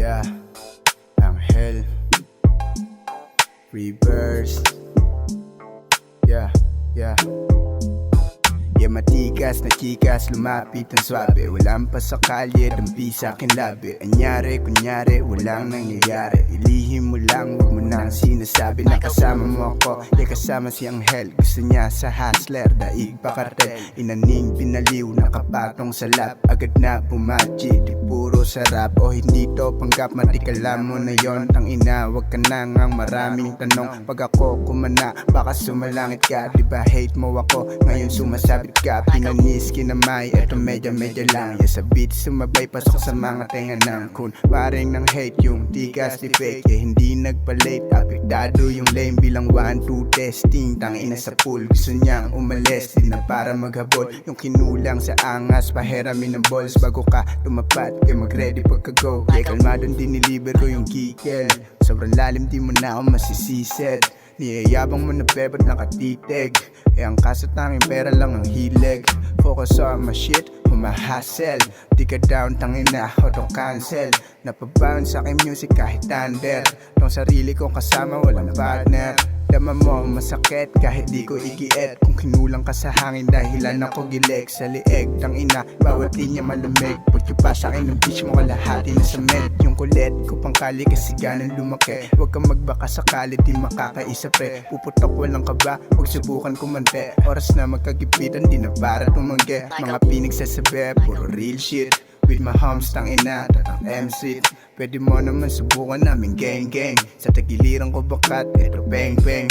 Yeah, Angel Reverse. Yeah. Matigas na chikas, lumapit ang swabe. Walang pa sa kalye, dampi sa'kin labi. Anyari, kunyari, walang nangyayari. Ilihim mo lang, huwag mo nang sinasabi na kasama mo ako. Kasama si Angel, gusto niya sa hustler, daig pa kartel. Inaning pinaliw, nakapatong sa lap. Agad na pumachi, di puro sarap. O hindi to panggap, matikala mo na yon. Tangina, wag ka na ngang maraming tanong. Pag ako kumana, baka sumalangit ka. Diba hate mo ako, ngayon sumasabit ka. Pinanis kinamay, eto medya lang. Sa beat sumabay, pasok sa mga tenga ng kun. Paring ng hate, yung tigas di fake. Hindi nagpa-late, apektado yung lane. Bilang 1, 2, testing, tangina sa pool. Gusto niyang umalis, di na para maghabol. Yung kinulang sa angas, paheramin ng balls. Bago ka tumapat, kaya mag-ready pagka-go. Kalmadon diniliver ko yung kikel. Sobrang lalim, di mo na ako masisisid. Niyayabang mo na bebot nakatitig. Ang kaso tanging pera lang ang hilig. Focus on my shit, humahasel. Di ka down, tangina, auto cancel. Napabound sa aking music kahit under. Tong sarili kong kasama, walang partner. Dama mo masakit kahit di ko igiit. Kung kinulang ka sa hangin dahilan ako gilik. Sa lieg, tangina, bawat linya malamig. Pagka pa sa'kin ng bitch mo kalahati na sa med. Yung kulit ko pangkali kasi ganun lumaki. Huwag kang magbaka sakali di makakaisa pre. Puputok walang kaba, huwag subukan kumante. Oras na magkagipitan, di na para tumangge. Mga pinagsasabi, puro real shit. With my homies, tangina, tatang MC. Pwede mo naman subukan namin gang. Sa tagiliran ko bakat, eto bang 12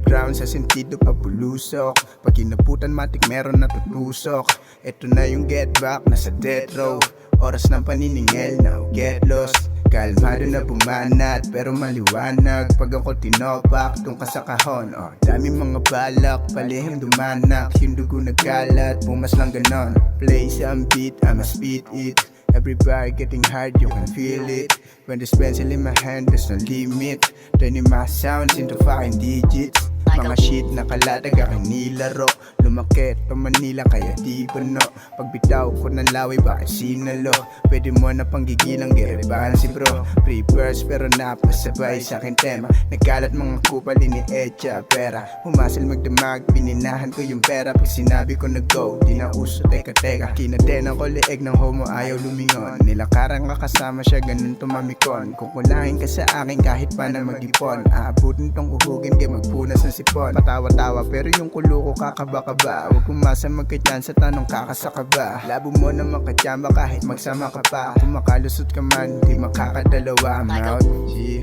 rounds sa sentido papulusok. Pag kinaputan matik meron na tutusok. Eto na yung get back, nasa death row. Oras ng paniningel, now get lost. Kalmado na bumanat, pero maliwanag. Pag ako tinopak, doon ka sa kahon. Dami mga balak, palihim dumanak. Yung dugo nagkalat, pumas lang ganon. Play some beat, I'ma speed it. Everybody getting hard, you can feel it. When there's pencil in my hand, there's no limit. Turning my sounds into fucking digits. Mga shit na kalatag aking nilaro. Lumaki to Manila kaya di ba no. Pagbitaw ko ng laway bakit sinalo. Pwede mo na panggigilang girebahan si bro. Free verse pero napasabay sa akin tema. Nagkalat mga kupal ni Echa pera. Humasal magdamag, pininahan ko yung pera. Pag sinabi ko na go, di na uso teka. Kinadenan ko lieg ng homo ayaw lumingon. Nilakaran ka kasama siya ganun tumamikon. Kung kulangin ka sa akin kahit pa na mag-ipon. Aabutin tong uhugin kaya magpunas ng sipon. Patawa-tawa pero yung kulo ko kakaba-kaba. Huwag umasa magkatyan sa tanong kakasaka ba. Labo mo na makatsamba kahit magsama ka pa. Kung makalusot ka man, di makakadalawa. I'm out, G.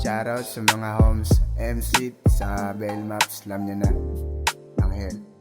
Shoutout sa mga homes MC sa Bell Maps, alam niya na Angel.